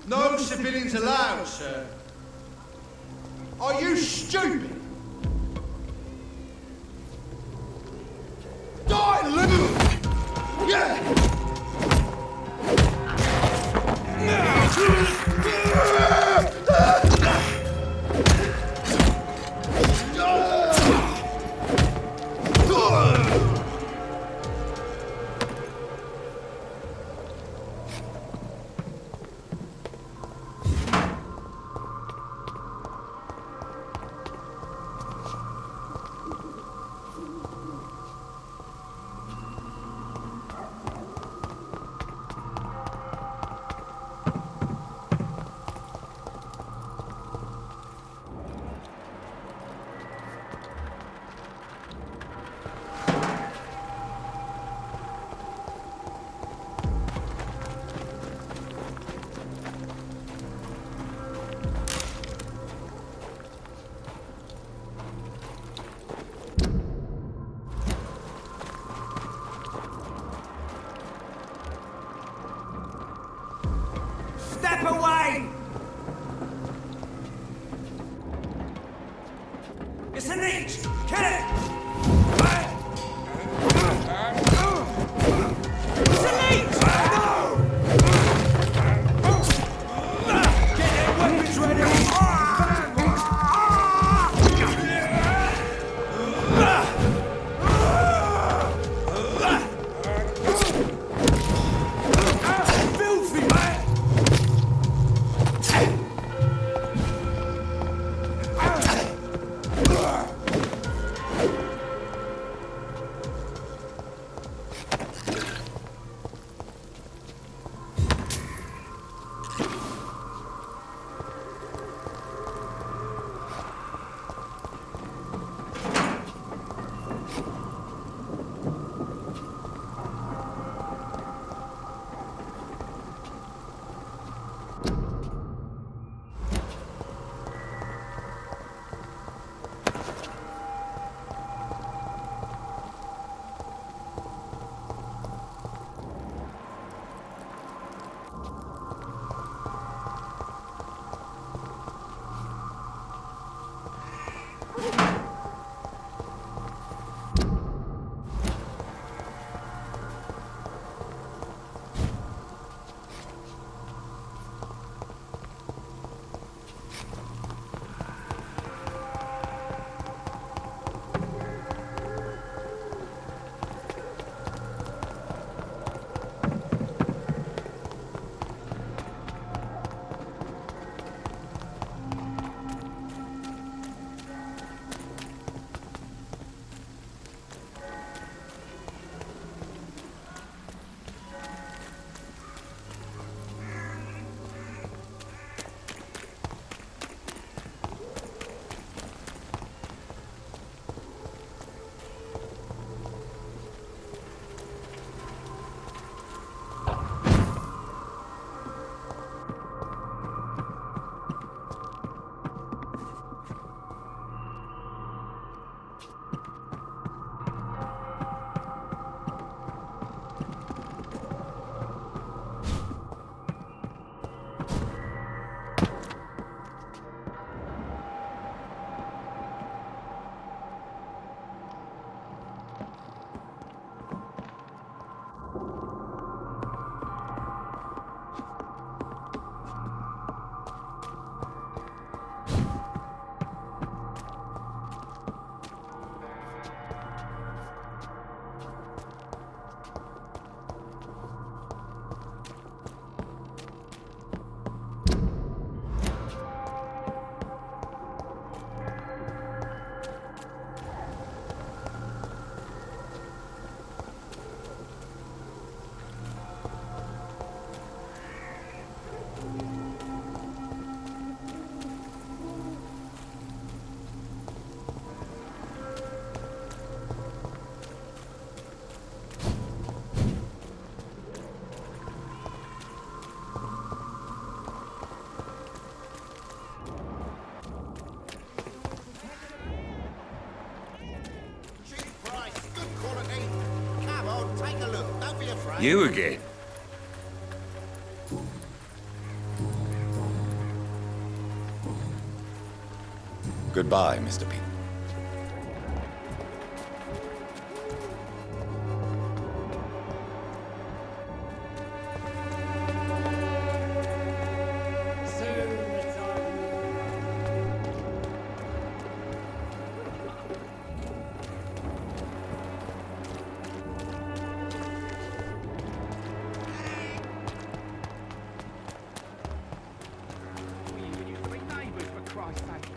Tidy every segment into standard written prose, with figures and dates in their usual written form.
No civilians allowed, sir. Are you stupid? Die, Luke! Yeah! Step away! It's a leech! Kill it! It's a leech! Get their weapons ready! You again? Goodbye, Mr. Pete.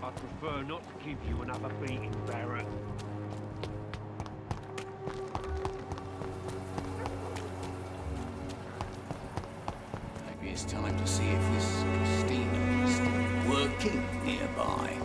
I'd prefer not to give you another beating, Barrett. Maybe it's time to see if this Christina is still working nearby.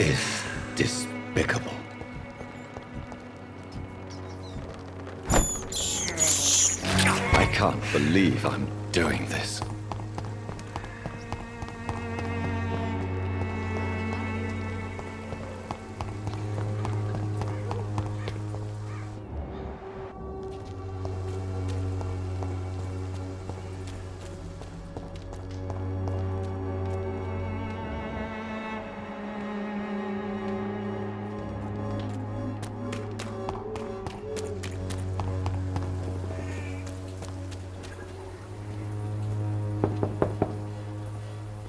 is despicable. I can't believe I'm doing this.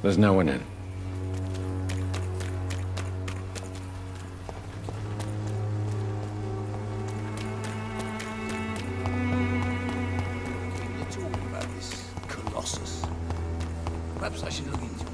There's no one in. People are talking about this Colossus. Perhaps I should look into it.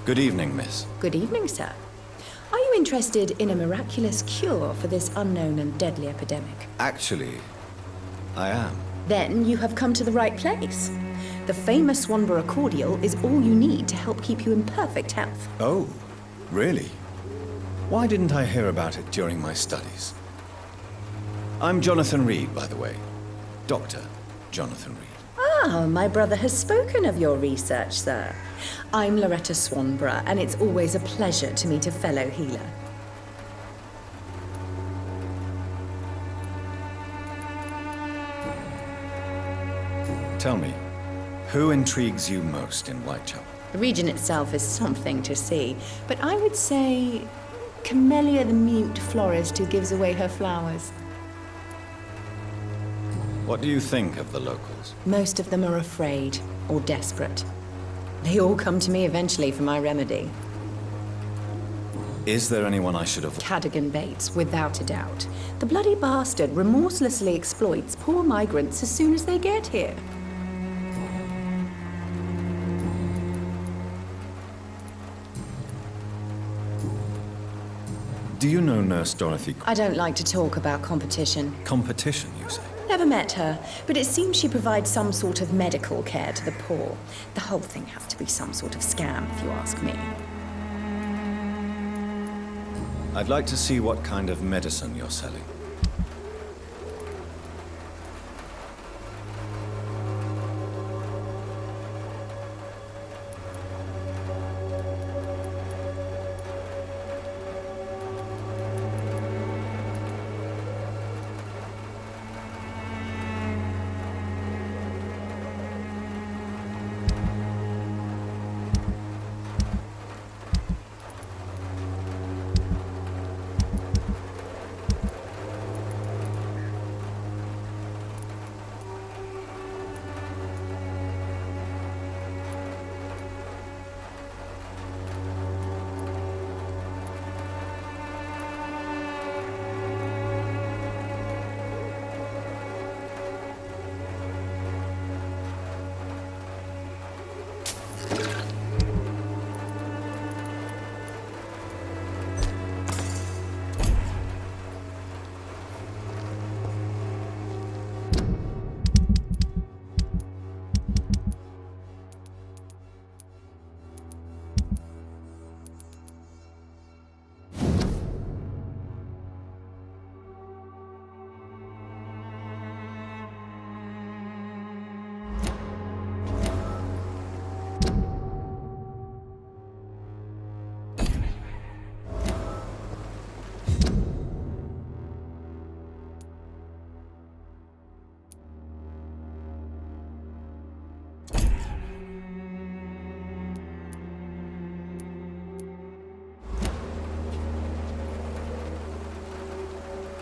Good evening, miss. Good evening, sir. Are you interested in a miraculous cure for this unknown and deadly epidemic? Actually, I am. Then you have come to the right place. The famous Swanborough cordial is all you need to help keep you in perfect health. Oh, really? Why didn't I hear about it during my studies? I'm Jonathan Reed, by the way. Dr. Jonathan Reed. Ah, my brother has spoken of your research, sir. I'm Loretta Swanborough, and it's always a pleasure to meet a fellow healer. Tell me, who intrigues you most in Whitechapel? The region itself is something to see, but I would say Camellia the mute florist who gives away her flowers. What do you think of the locals? Most of them are afraid or desperate. They all come to me eventually for my remedy. Is there anyone I should avoid? Cadogan Bates, without a doubt. The bloody bastard remorselessly exploits poor migrants as soon as they get here. Do you know Nurse Dorothy? I don't like to talk about competition. Competition, you say? Never met her, but it seems she provides some sort of medical care to the poor. The whole thing has to be some sort of scam, if you ask me. I'd like to see what kind of medicine you're selling.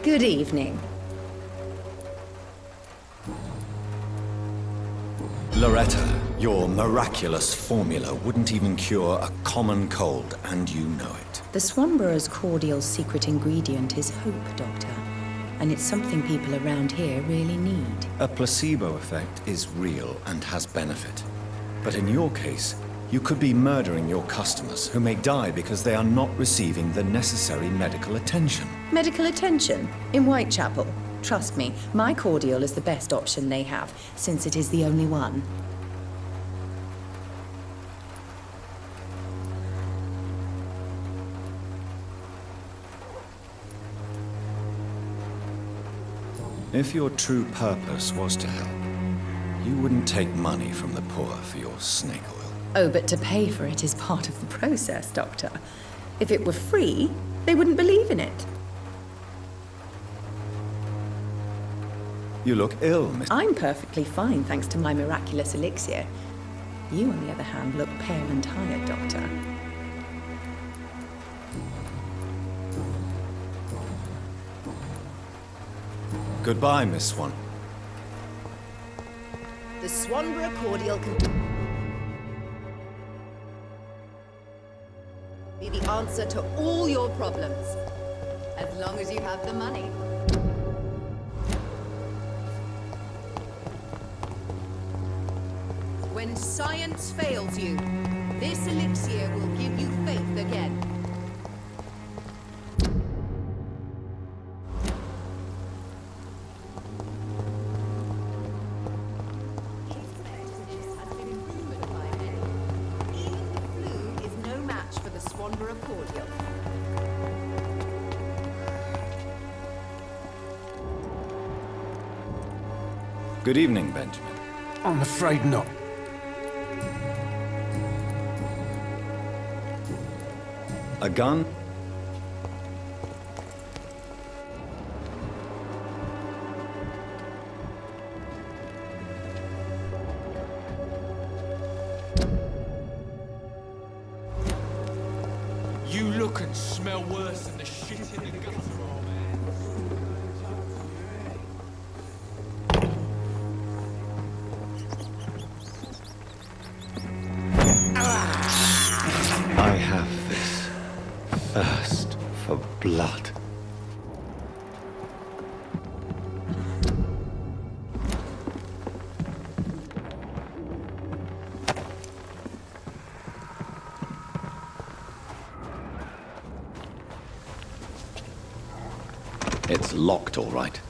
Good evening. Loretta, your miraculous formula wouldn't even cure a common cold, and you know it. The Swanborough's cordial's secret ingredient is hope, Doctor. And it's something people around here really need. A placebo effect is real and has benefit. But in your case, you could be murdering your customers who may die because they are not receiving the necessary medical attention. Medical attention? In Whitechapel? Trust me, my cordial is the best option they have, since it is the only one. If your true purpose was to help, you wouldn't take money from the poor for your snake oil. Oh, but to pay for it is part of the process, Doctor. If it were free, they wouldn't believe in it. You look ill, Miss... I'm perfectly fine, thanks to my miraculous elixir. You, on the other hand, look pale and tired, Doctor. Goodbye, Miss Swan. The Swanborough cordial can be the answer to all your problems, as long as you have the money. When science fails you, this elixir will give you faith again. Good evening, Benjamin. I'm afraid not. A gun? You look and smell worse than the shit in the gutter, old man. I have this thirst for blood. It's locked, all right.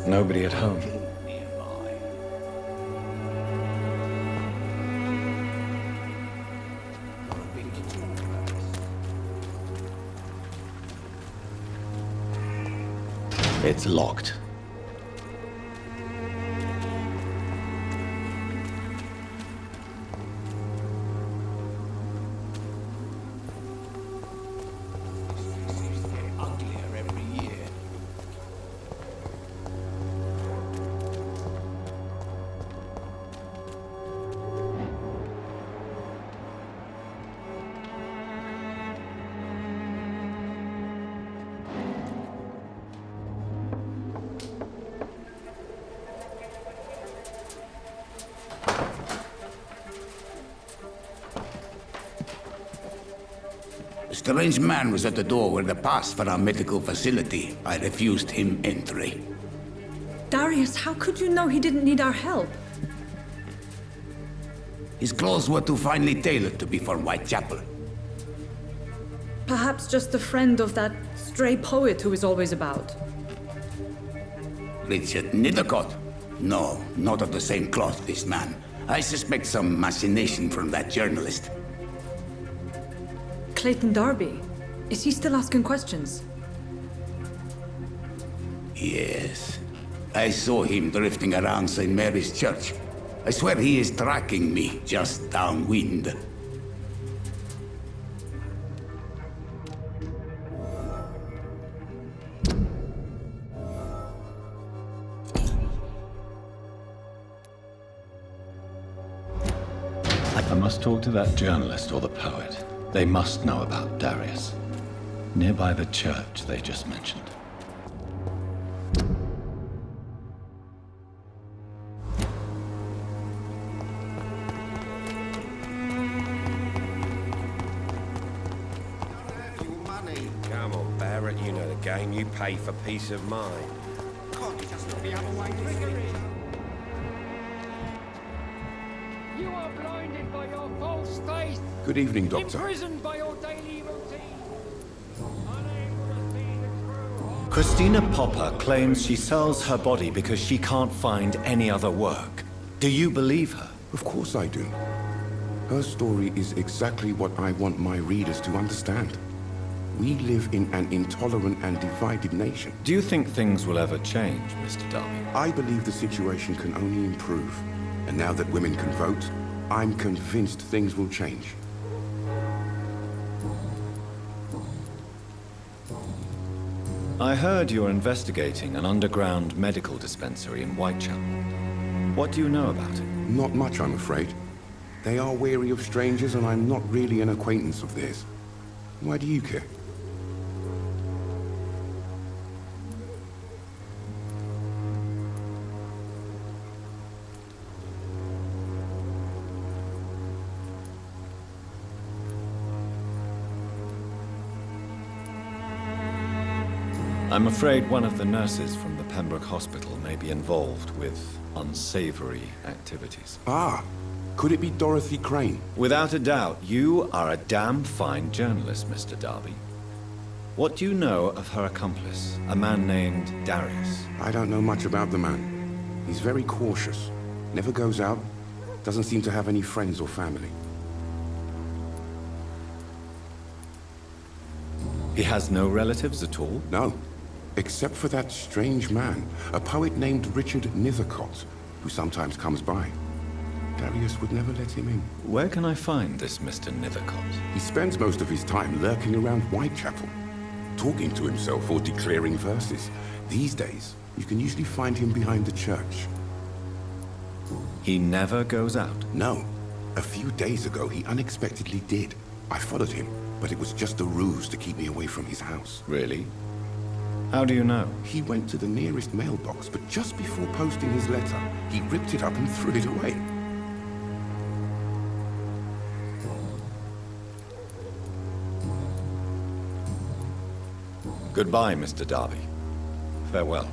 Nobody at home. It's locked. Seems to get uglier every year. A strange man was at the door with a pass for our medical facility. I refused him entry. Darius, how could you know he didn't need our help? His clothes were too finely tailored to be for Whitechapel. Perhaps just a friend of that stray poet who is always about. Richard Nithercott? No, not of the same cloth, this man. I suspect some machination from that journalist. Clayton Darby. Is he still asking questions? Yes. I saw him drifting around St. Mary's Church. I swear he is tracking me just downwind. I must talk to that journalist or the poet. They must know about Darius. Nearby the church they just mentioned. Come on, Barrett, you know the game. You pay for peace of mind. You are blinded by your false faith. Good evening, Doctor. Imprisoned by your daily routine. Unable to see the true. Christina Popper claims she sells her body because she can't find any other work. Do you believe her? Of course I do. Her story is exactly what I want my readers to understand. We live in an intolerant and divided nation. Do you think things will ever change, Mr. Darby? I believe the situation can only improve. And now that women can vote, I'm convinced things will change. I heard you're investigating an underground medical dispensary in Whitechapel. What do you know about it? Not much, I'm afraid. They are wary of strangers, and I'm not really an acquaintance of theirs. Why do you care? I'm afraid one of the nurses from the Pembroke Hospital may be involved with unsavory activities. Ah, could it be Dorothy Crane? Without a doubt, you are a damn fine journalist, Mr. Darby. What do you know of her accomplice, a man named Darius? I don't know much about the man. He's very cautious. Never goes out. Doesn't seem to have any friends or family. He has no relatives at all? No. Except for that strange man, a poet named Richard Nithercott, who sometimes comes by. Darius would never let him in. Where can I find this Mr. Nithercott? He spends most of his time lurking around Whitechapel, talking to himself or declaring verses. These days, you can usually find him behind the church. He never goes out? No. A few days ago, he unexpectedly did. I followed him, but it was just a ruse to keep me away from his house. Really? How do you know? He went to the nearest mailbox, but just before posting his letter, he ripped it up and threw it away. Goodbye, Mr. Darby. Farewell.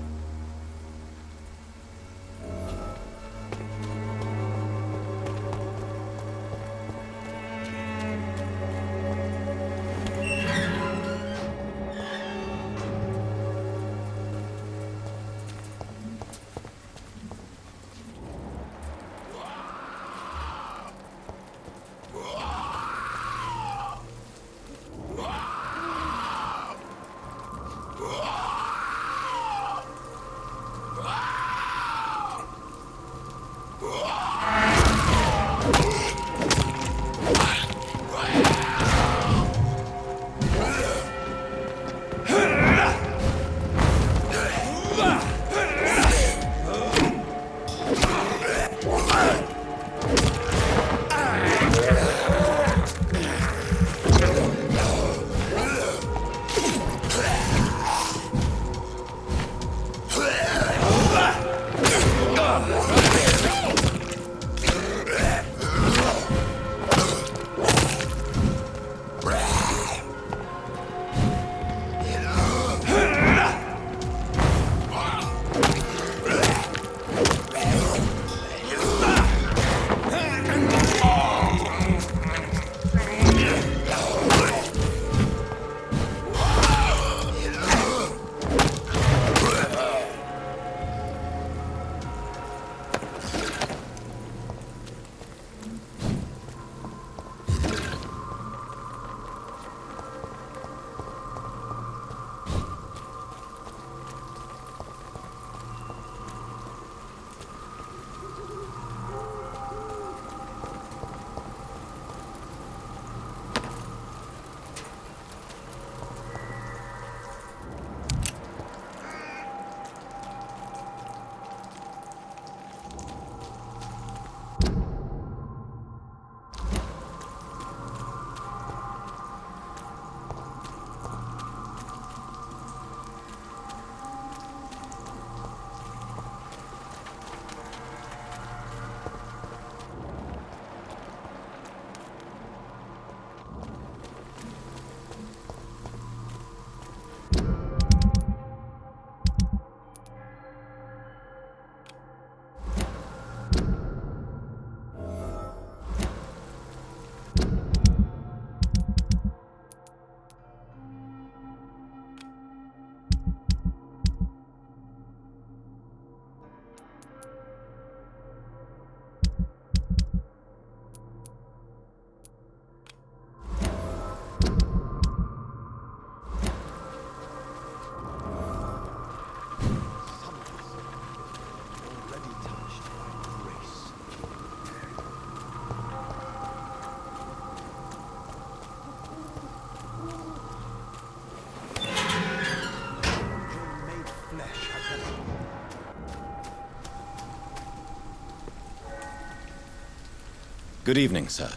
Good evening, sir.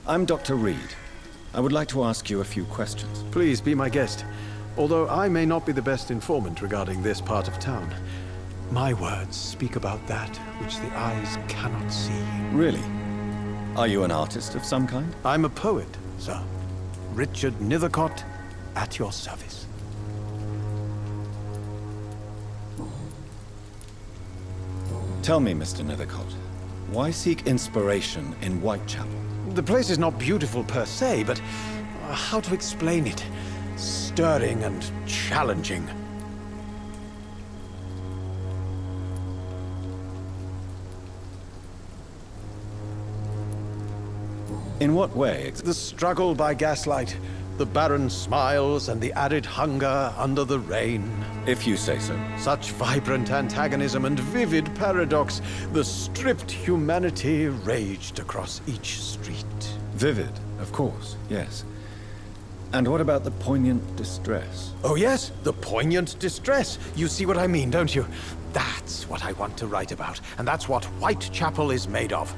I'm Dr. Reed. I would like to ask you a few questions. Please be my guest. Although I may not be the best informant regarding this part of town, my words speak about that which the eyes cannot see. Really? Are you an artist of some kind? I'm a poet, sir. Richard Nethercott, at your service. Tell me, Mr. Nethercott, why seek inspiration in Whitechapel? The place is not beautiful per se, but how to explain it? Stirring and challenging. In what way? The struggle by gaslight, the barren smiles, and the added hunger under the rain. If you say so. Such vibrant antagonism and vivid paradox, the stripped humanity raged across each street. Vivid, of course, yes. And what about the poignant distress? Oh yes, the poignant distress. You see what I mean, don't you? That's what I want to write about, and that's what Whitechapel is made of.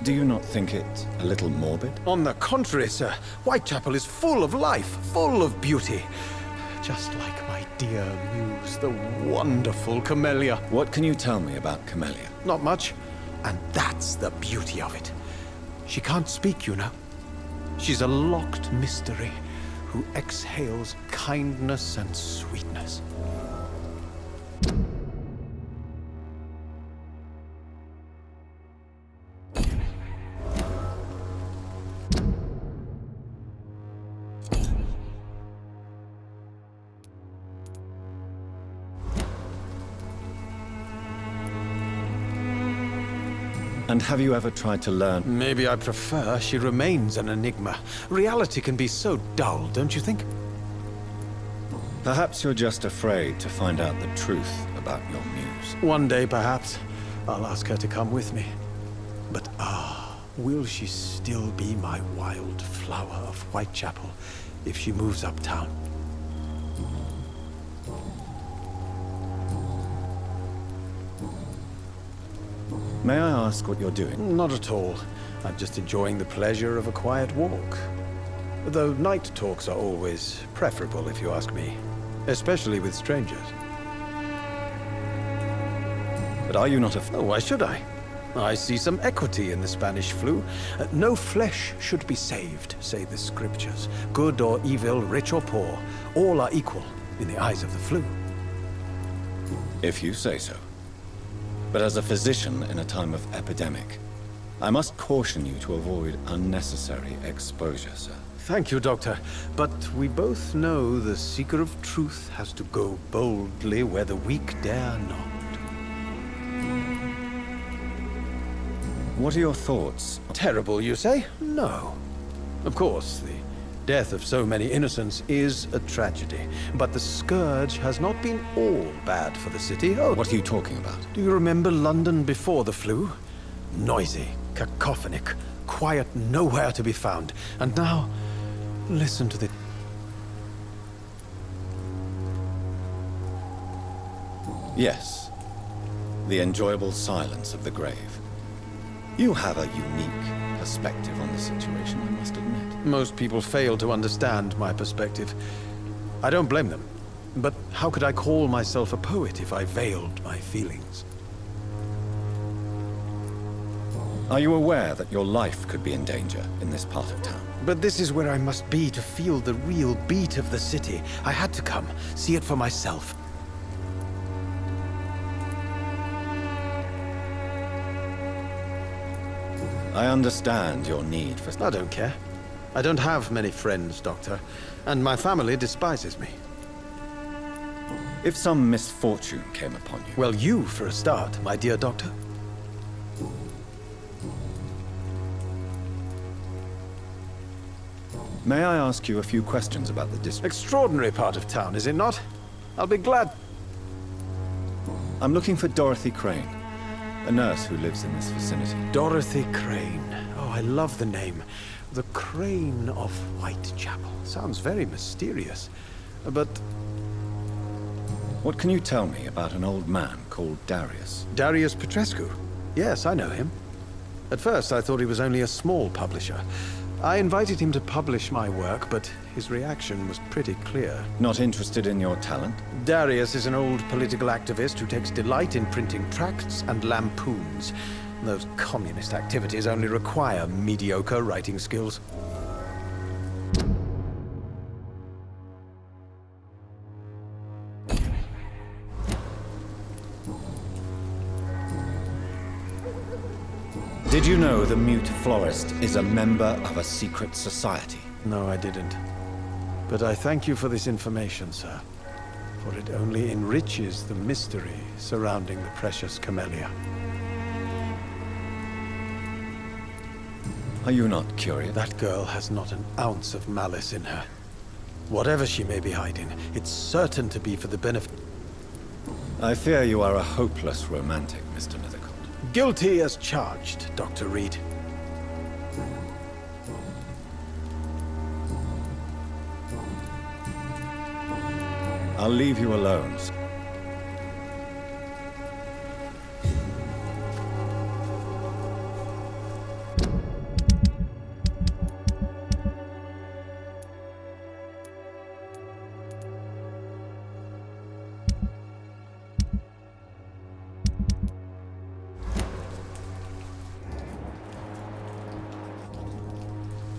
Do you not think it a little morbid? On the contrary, sir. Whitechapel is full of life, full of beauty. Just like my dear muse, the wonderful Camellia. What can you tell me about Camellia? Not much. And that's the beauty of it. She can't speak, you know. She's a locked mystery who exhales kindness and sweetness. And have you ever tried to learn? Maybe I prefer she remains an enigma. Reality can be so dull, don't you think? Perhaps you're just afraid to find out the truth about your muse. One day, perhaps, I'll ask her to come with me. But will she still be my wild flower of Whitechapel if she moves uptown? May I ask what you're doing? Not at all. I'm just enjoying the pleasure of a quiet walk. Though night talks are always preferable, if you ask me. Especially with strangers. But are you not Oh, why should I? I see some equity in the Spanish flu. No flesh should be saved, say the scriptures. Good or evil, rich or poor, all are equal in the eyes of the flu. If you say so. But as a physician in a time of epidemic, I must caution you to avoid unnecessary exposure, sir. Thank you, Doctor. But we both know the seeker of truth has to go boldly where the weak dare not. What are your thoughts? Terrible, you say? No. Of course, the death of so many innocents is a tragedy. But the scourge has not been all bad for the city. Oh, what are you talking about? Do you remember London before the flu? Noisy, cacophonic, quiet nowhere to be found. And now, listen to the... Yes. The enjoyable silence of the grave. You have a unique perspective on the situation, I must admit. Most people fail to understand my perspective. I don't blame them. But how could I call myself a poet if I veiled my feelings? Are you aware that your life could be in danger in this part of town? But this is where I must be to feel the real beat of the city. I had to come, see it for myself. I understand your need for... I don't care. I don't have many friends, Doctor, and my family despises me. If some misfortune came upon you... Well, you for a start, my dear Doctor. May I ask you a few questions about the district? Extraordinary part of town, is it not? I'll be glad... I'm looking for Dorothy Crane, a nurse who lives in this vicinity. Dorothy Crane. Oh, I love the name. The Crane of Whitechapel. Sounds very mysterious. But... What can you tell me about an old man called Darius? Darius Petrescu? Yes, I know him. At first, I thought he was only a small publisher. I invited him to publish my work, but his reaction was pretty clear. Not interested in your talent? Darius is an old political activist who takes delight in printing tracts and lampoons. Those communist activities only require mediocre writing skills. Did you know the mute florist is a member of a secret society? No, I didn't. But I thank you for this information, sir. For it only enriches the mystery surrounding the precious camellia. Are you not curious? That girl has not an ounce of malice in her. Whatever she may be hiding, it's certain to be for the benefit... I fear you are a hopeless romantic, Mr. Nethercourt. Guilty as charged, Dr. Reed. I'll leave you alone.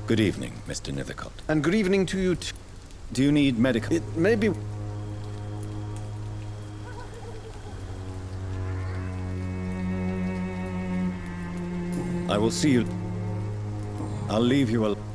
Good evening, Mr. Nethercourt. And good evening to you too. Do you need medical... It may be... I will see you... I'll leave you alone.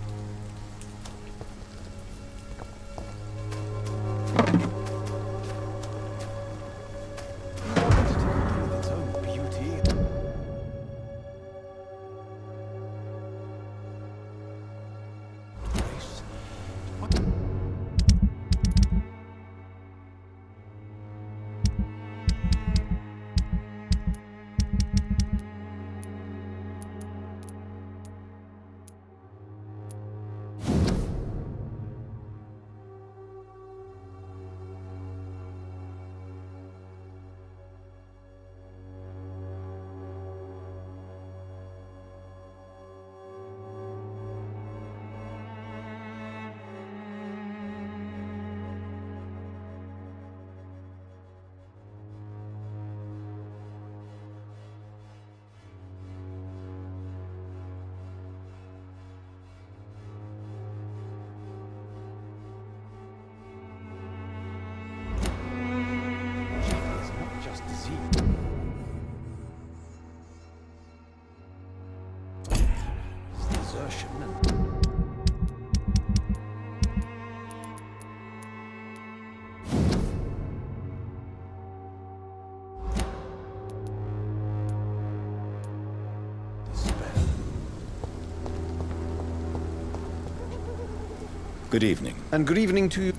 Good evening. And good evening to you.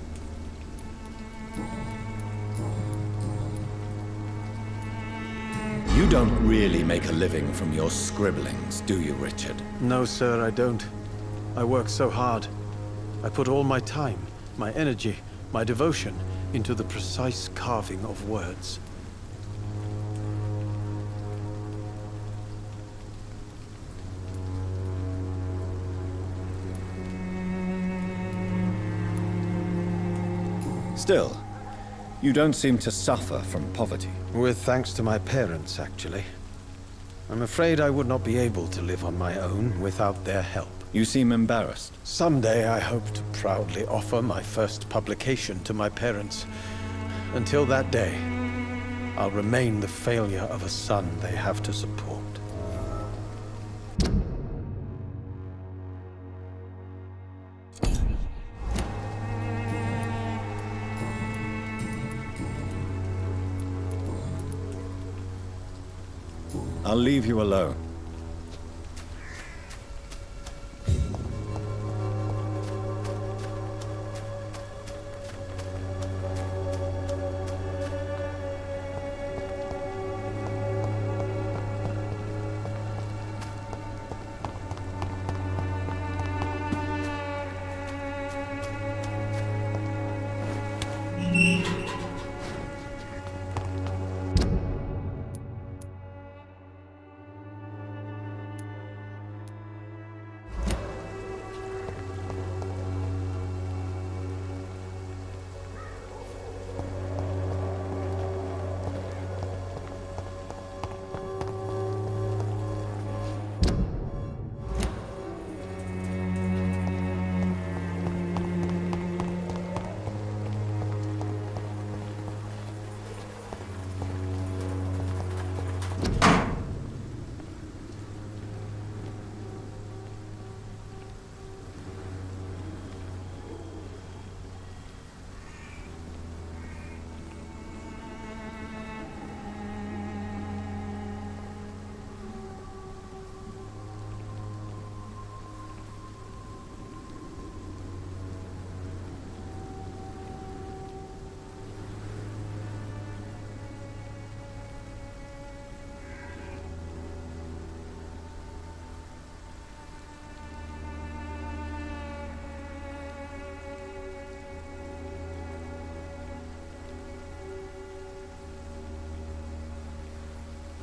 You don't really make a living from your scribblings, do you, Richard? No, sir, I don't. I work so hard. I put all my time, my energy, my devotion into the precise carving of words. Still, you don't seem to suffer from poverty. With thanks to my parents, actually. I'm afraid I would not be able to live on my own without their help. You seem embarrassed. Someday I hope to proudly offer my first publication to my parents. Until that day, I'll remain the failure of a son they have to support. I'll leave you alone.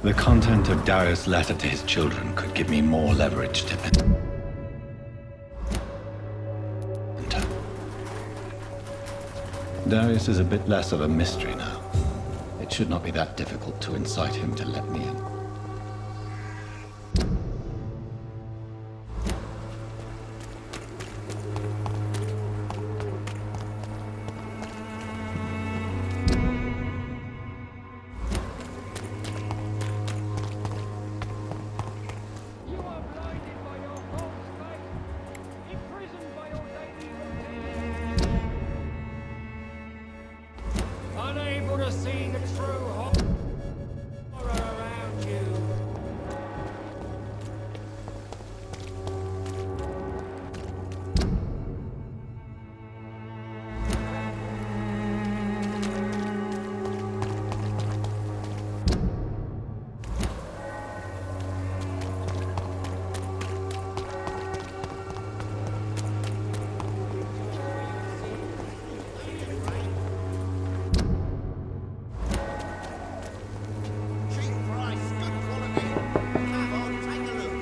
The content of Darius' letter to his children could give me more leverage to enter. Darius is a bit less of a mystery now. It should not be that difficult to incite him to let me in. Unable to see the true horror around you.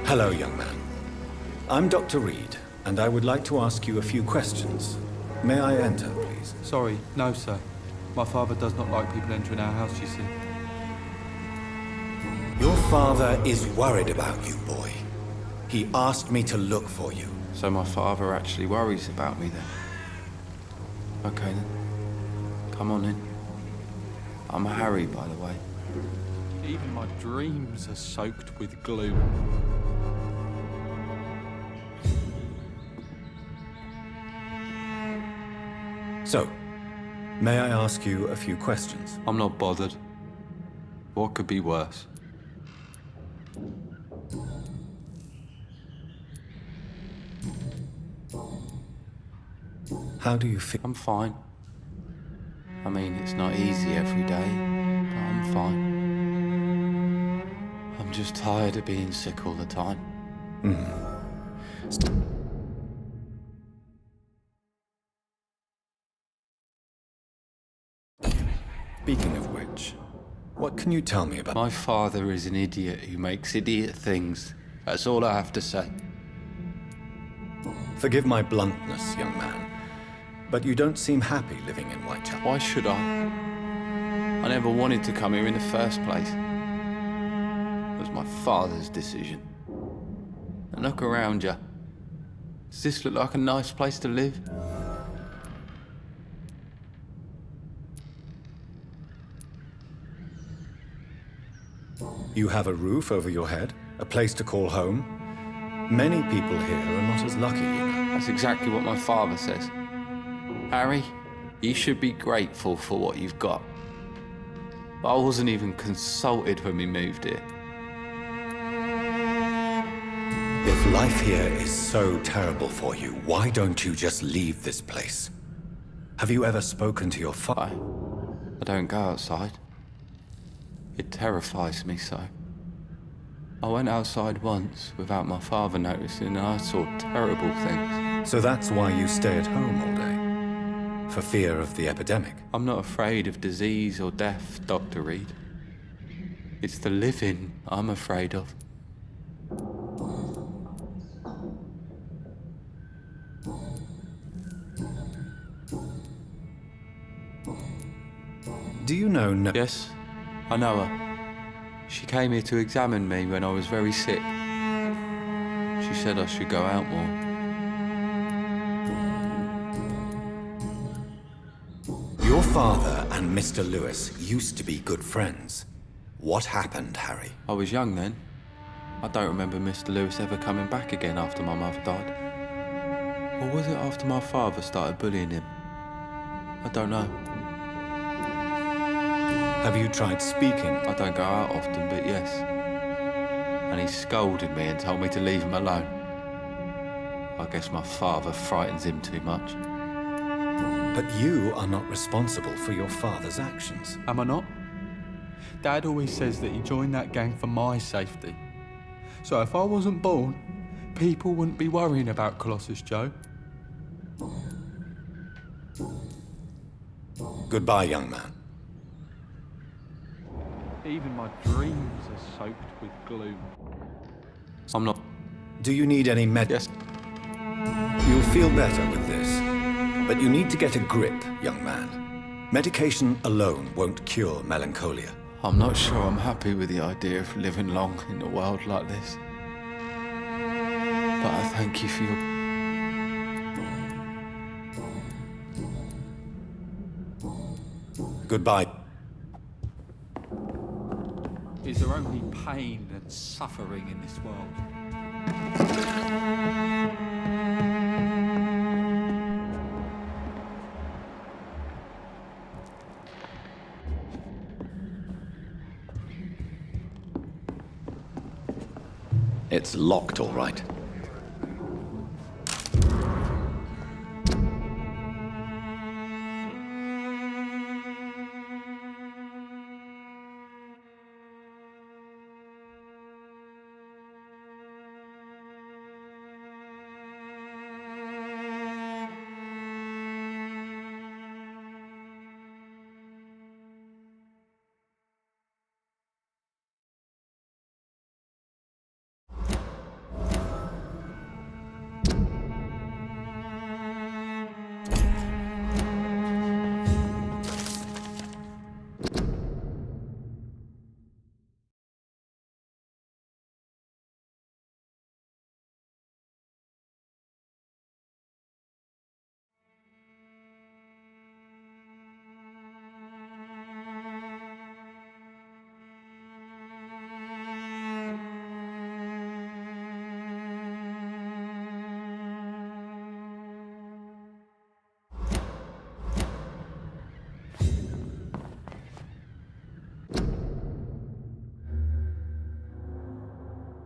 Hello, young man. I'm Dr. Reed, and I would like to ask you a few questions. May I enter, please? Sorry, no, sir. My father does not like people entering our house, you see. Your father is worried about you, boy. He asked me to look for you. So my father actually worries about me then? Okay then. Come on in. I'm Harry, by the way. Even my dreams are soaked with gloom. So, may I ask you a few questions? I'm not bothered. What could be worse? How do you feel? I'm fine. I mean, it's not easy every day, but I'm fine. I'm just tired of being sick all the time. Speaking of which, what can you tell me about... My father is an idiot who makes idiot things. That's all I have to say. Forgive my bluntness, young man, but you don't seem happy living in Whitechapel. Why should I? I never wanted to come here in the first place. It was my father's decision. And look around you. Does this look like a nice place to live? You have a roof over your head, a place to call home. Many people here are not as lucky, you know. That's exactly what my father says. Harry, you should be grateful for what you've got. I wasn't even consulted when we moved here. If life here is so terrible for you, why don't you just leave this place? Have you ever spoken to your father? I don't go outside. It terrifies me so. I went outside once without my father noticing and I saw terrible things. So that's why you stay at home all day? For fear of the epidemic? I'm not afraid of disease or death, Dr. Reed. It's the living I'm afraid of. Do you know Yes, I know her. She came here to examine me when I was very sick. She said I should go out more. Your father and Mr. Lewis used to be good friends. What happened, Harry? I was young then. I don't remember Mr. Lewis ever coming back again after my mother died. Or was it after my father started bullying him? I don't know. Have you tried speaking? I don't go out often, but yes. And he scolded me and told me to leave him alone. I guess my father frightens him too much. But you are not responsible for your father's actions. Am I not? Dad always says that he joined that gang for my safety. So if I wasn't born, people wouldn't be worrying about Colossus Joe. Goodbye, young man. Even my dreams are soaked with gloom. I'm not. Do you need any Yes. You'll feel better with this. But you need to get a grip, young man. Medication alone won't cure melancholia. I'm not sure I'm happy with the idea of living long in a world like this. But I thank you for your... Goodbye. Is there only pain and suffering in this world? It's locked, all right.